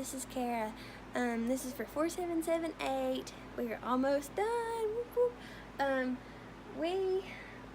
this is Kara. This is for 4778. We are almost done. Whoop, whoop. We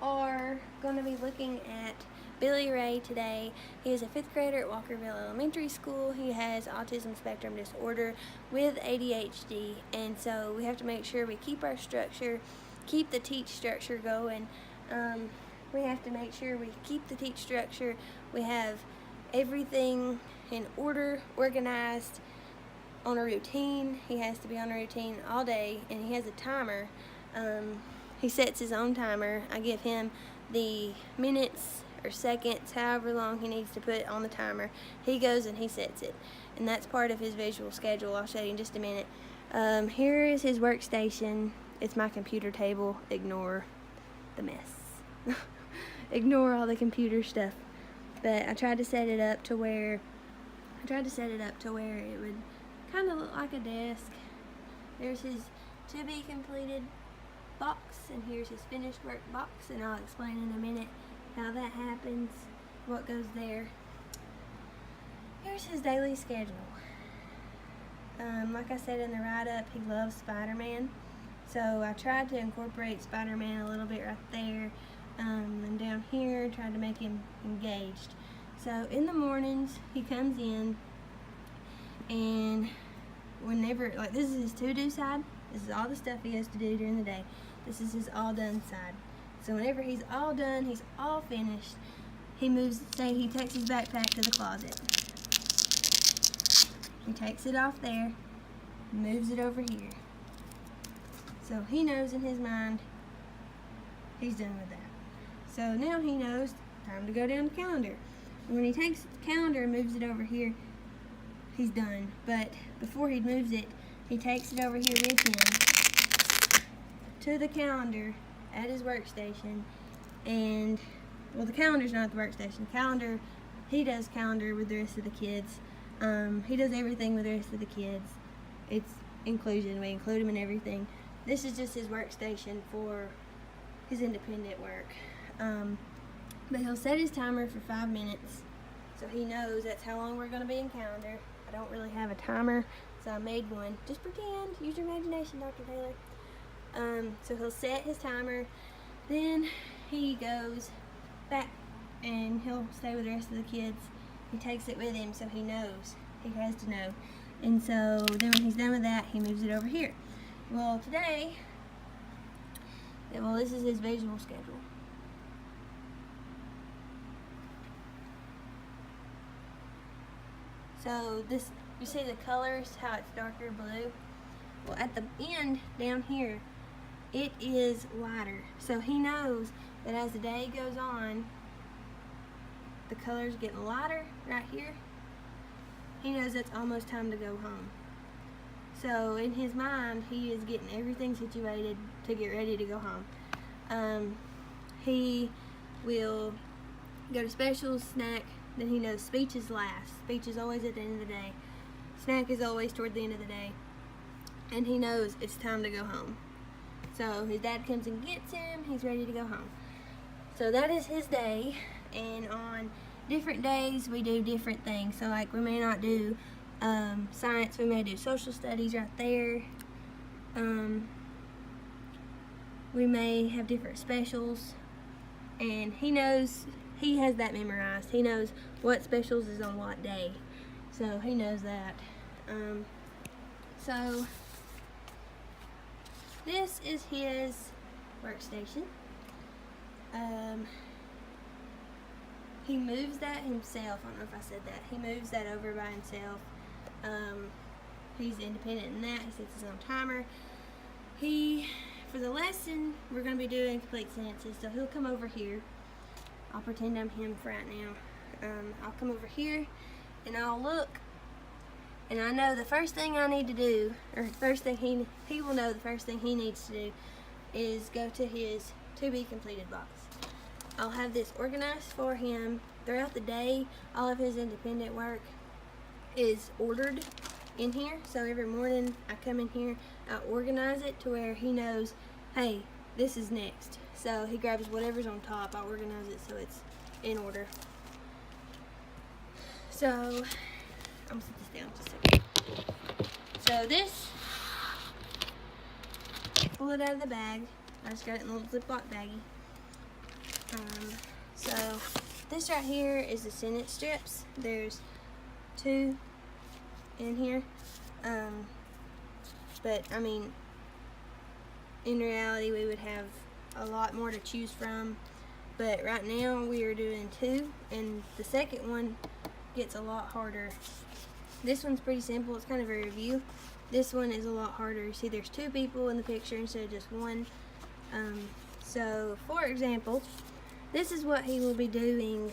are going to be looking at Billy Ray today. He is a 5th grader at Walkerville Elementary School. He has autism spectrum disorder with ADHD, and so we have to make sure we keep our structure, keep the teach structure going. We have to make sure we keep the teach structure. We have everything in order, organized, on a routine. He has to be on a routine all day, and he has a timer. He sets his own timer. I give him the minutes or seconds, however long he needs to put on the timer. He goes and he sets it, and that's part of his visual schedule. I'll show you in just a minute. Here is his workstation. It's my computer table. Ignore the mess. Ignore all the computer stuff. But I tried to set it up to where it would kind of look like a desk. There's his to be completed box, and here's his finished work box, and I'll explain in a minute how that happens, what goes there. Here's his daily schedule. Like I said in the write-up, he loves Spider-Man, so I tried to incorporate Spider-Man a little bit right there, and down here tried to make him engaged. So in the mornings he comes in, and whenever, like, this is his to-do side. This is all the stuff he has to do during the day. This is his all done side. So whenever he's all done, he's all finished, he moves, say he takes his backpack to the closet. He takes it off there, moves it over here. So he knows in his mind he's done with that. So now he knows time to go down the calendar. And when he takes the calendar and moves it over here, he's done. But before he moves it, he takes it over here with him to the calendar at his workstation. And, well, the calendar's not at the workstation. Calendar, he does calendar with the rest of the kids. He does everything with the rest of the kids. It's inclusion. We include him in everything. This is just his workstation for his independent work. But he'll set his timer for 5 minutes, so he knows that's how long we're going to be in calendar. I don't really have a timer, so I made one. Just pretend. Use your imagination, Dr. Taylor. So he'll set his timer, then he goes back and he'll stay with the rest of the kids. He takes it with him, so he knows. He has to know. And so then when he's done with that, he moves it over here. Well, today, this is his visual schedule. So this, you see the colors, how it's darker blue? Well, at the end down here, it is lighter. So he knows that as the day goes on, the colors getting lighter right here. He knows it's almost time to go home. So in his mind, he is getting everything situated to get ready to go home. He will go to specials, snack, then he knows speech is last. Speech is always at the end of the day. Snack is always toward the end of the day. And he knows it's time to go home. So his dad comes and gets him, he's ready to go home. So that is his day, and on different days we do different things. So like we may not do science, we may do social studies right there. We may have different specials, and he knows, he has that memorized. He knows what specials is on what day. So he knows that. So this is his workstation. He moves that himself. I don't know if I said that. He moves that over by himself. He's independent in that. He sets his own timer. For the lesson, we're going to be doing complete sentences, so he'll come over here. I'll pretend I'm him for right now. I'll come over here, and I'll look, and I know the first thing I need to do, or first thing he will know the first thing he needs to do is go to his to be completed box. I'll have this organized for him throughout the day. All of his independent work is ordered in here, so every morning I come in here, I organize it to where he knows, hey, this is next. So he grabs whatever's on top, I organize it so it's in order. So I'm gonna sit this down just a second. So this, pull it out of the bag. I just got it in a little Ziploc baggie. So this right here is the sentence strips. There's 2 in here. But I mean, in reality we would have a lot more to choose from. But right now we are doing 2, and the second one gets a lot harder. This one's pretty simple, it's kind of a review. This one is a lot harder. See, there's 2 people in the picture instead of just 1. So, for example, this is what he will be doing.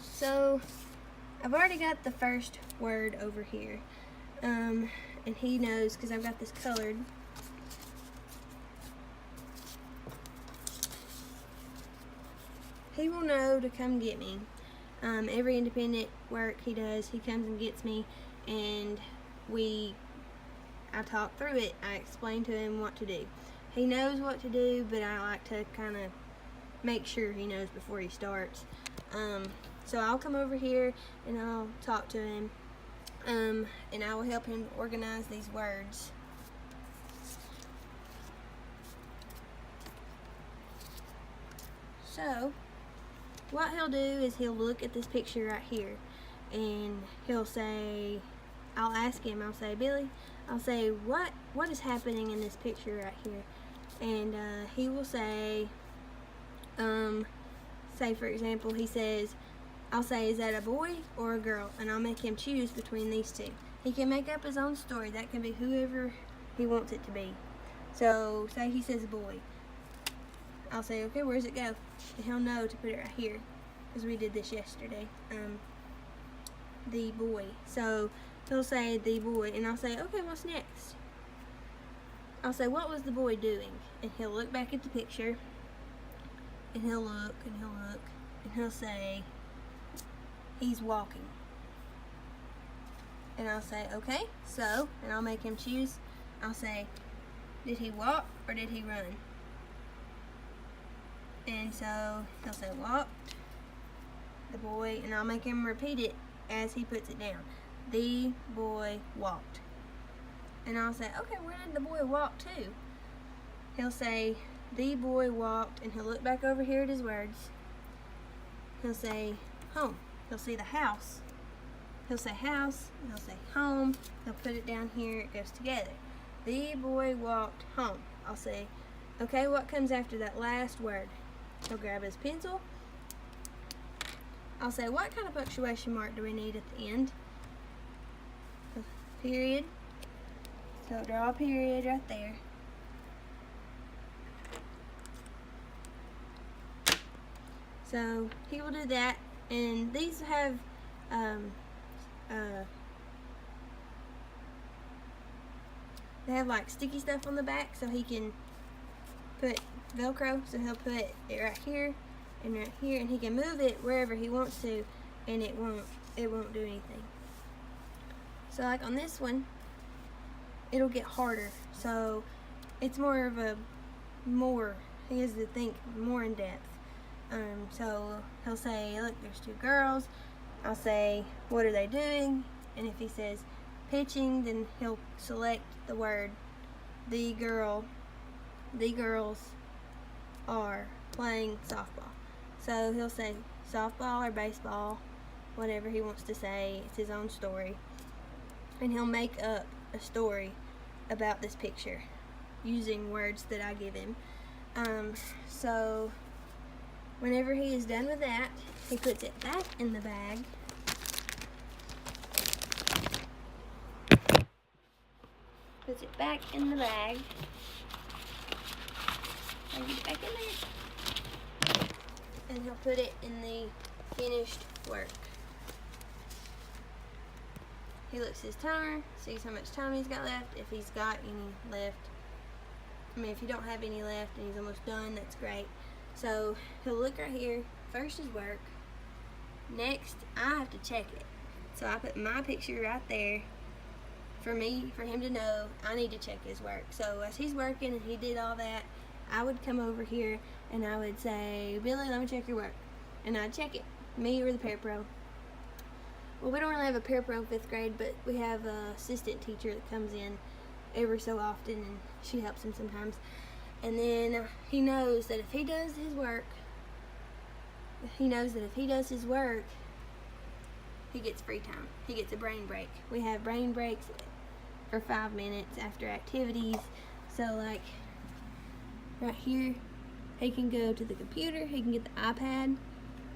So, I've already got the first word over here. And he knows, because I've got this colored. He will know to come get me. Every independent work he does, he comes and gets me, and I talk through it. I explain to him what to do. He knows what to do, but I like to kind of make sure he knows before he starts. So I'll come over here and I'll talk to him, and I will help him organize these words. So what he'll do is he'll look at this picture right here, and he'll say, I'll ask him, I'll say, Billy, I'll say, what is happening in this picture right here? And he will say, say for example, he says, I'll say, is that a boy or a girl? And I'll make him choose between these 2. He can make up his own story. That can be whoever he wants it to be. So say he says a boy. I'll say, okay, where's it go? And he'll know to put it right here, because we did this yesterday. The boy. So he'll say the boy, and I'll say, okay, what's next? I'll say, what was the boy doing? And he'll look back at the picture, and he'll look, and he'll look, and he'll say, he's walking. And I'll say, okay, so, and I'll make him choose. I'll say, did he walk or did he run? And so he'll say, walked, the boy, and I'll make him repeat it as he puts it down. The boy walked. And I'll say, okay, where did the boy walk to? He'll say, the boy walked, and he'll look back over here at his words. He'll say, home. He'll see the house. He'll say house, and he'll say home. He'll put it down here, it goes together. The boy walked home. I'll say, okay, what comes after that last word? He'll grab his pencil. I'll say, what kind of punctuation mark do we need at the end? Period. So draw a period right there. So he will do that, and these have they have like sticky stuff on the back, so he can put Velcro, so he'll put it right here and right here, and he can move it wherever he wants to, and it won't do anything. So like on this one, it'll get harder, so it's more of a he has to think more in depth. So he'll say, look, there's 2 girls. I'll say, what are they doing? And if he says pitching, then he'll select the word, the girls are playing softball. So he'll say softball or baseball, whatever he wants to say. It's his own story. And he'll make up a story about this picture using words that I give him. So whenever he is done with that, he puts it back in the bag. Puts it back in the bag. And get it back in there. And he'll put it in the finished work. He looks at his timer, sees how much time he's got left, if he's got any left. I mean, if you don't have any left and he's almost done, that's great. So he'll look right here. First is work. Next, I have to check it. So I put my picture right there for him to know I need to check his work. So as he's working and he did all that, I would come over here and I would say, Billy, let me check your work. And I'd check it, me or the parapro. well, we don't really have a parapro in 5th grade, but we have an assistant teacher that comes in every so often, and she helps him sometimes. And then he knows that if he does his work, he gets free time. He gets a brain break. We have brain breaks for 5 minutes after activities. So like right here, he can go to the computer, he can get the iPad,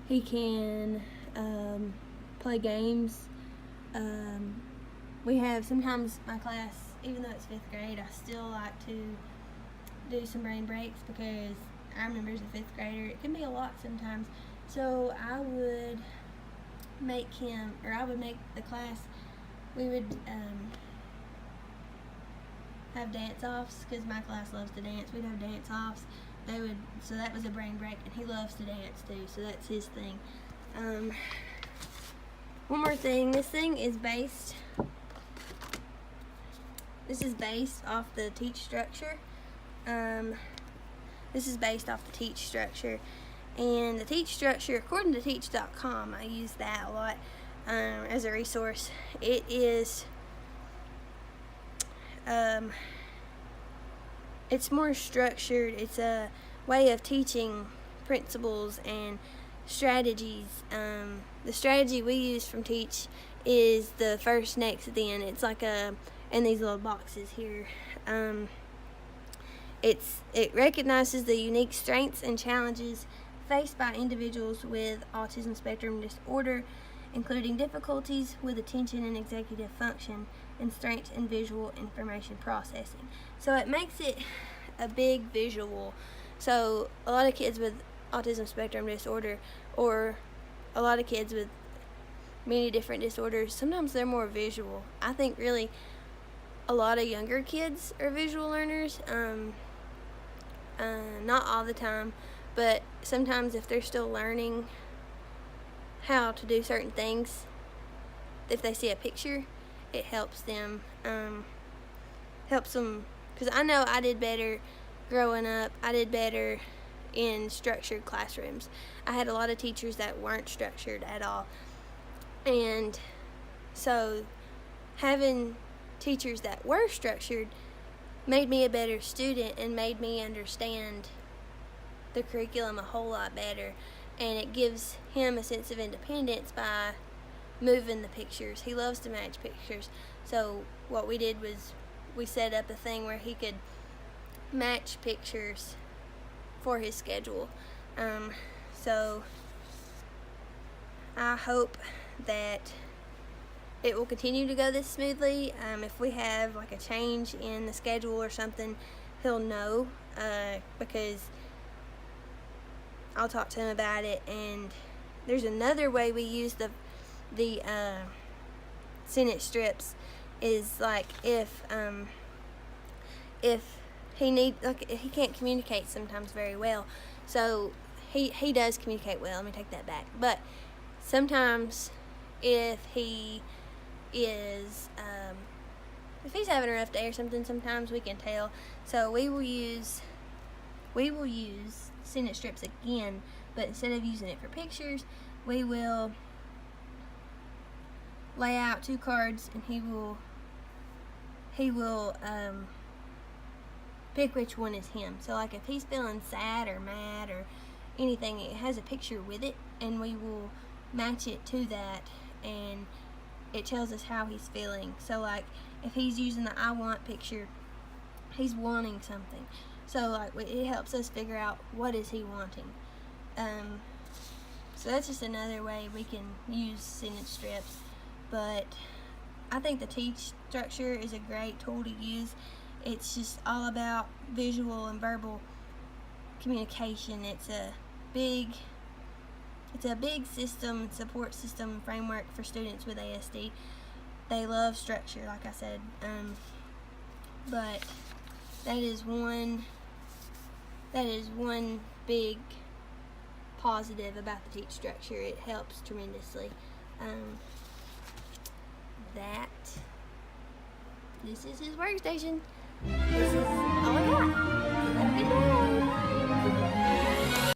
he can play games. We have, sometimes my class, even though it's 5th grade, I still like to do some brain breaks because I remember as a 5th grader, it can be a lot sometimes. So I would make the class, we would have dance-offs, because my class loves to dance. We'd have dance-offs. So that was a brain break, and he loves to dance too, so that's his thing. One more thing, this is based off the teach structure. This is based off the teach structure. And the teach structure, according to teach.com, I use that a lot as a resource. It is, it's more structured. It's a way of teaching principles and strategies. The strategy we use from Teach is the first, next, then. It's like in these little boxes here. It recognizes the unique strengths and challenges faced by individuals with autism spectrum disorder, including difficulties with attention and executive function, and strengths in visual information processing. So it makes it a big visual. So a lot of kids with autism spectrum disorder, or a lot of kids with many different disorders, sometimes they're more visual. I think really a lot of younger kids are visual learners. Not all the time, but sometimes if they're still learning how to do certain things, if they see a picture, it helps them, because I know I did better growing up. I did better in structured classrooms. I had a lot of teachers that weren't structured at all, and so having teachers that were structured made me a better student and made me understand the curriculum a whole lot better, and it gives him a sense of independence by moving the pictures. He loves to match pictures, so what we did was we set up a thing where he could match pictures for his schedule. So I hope that it will continue to go this smoothly. If we have like a change in the schedule or something, he'll know, because I'll talk to him about it. And there's another way we use the sentence strips, is like if he can't communicate sometimes very well. So he does communicate well, let me take that back. But sometimes if he is if he's having a rough day or something, sometimes we can tell. So we will use sentence strips again, but instead of using it for pictures, we will lay out 2 cards, and he will pick which one is him. So like if he's feeling sad or mad or anything, it has a picture with it, and we will match it to that, and it tells us how he's feeling. So like if he's using the I want picture, he's wanting something. So like it helps us figure out what is he wanting. So that's just another way we can use sentence strips. But I think the Teach structure is a great tool to use. It's just all about visual and verbal communication. It's a big system, support system, framework for students with ASD. They love structure, like I said, but that is one big positive about the Teach structure. It helps tremendously. This is his workstation. This is all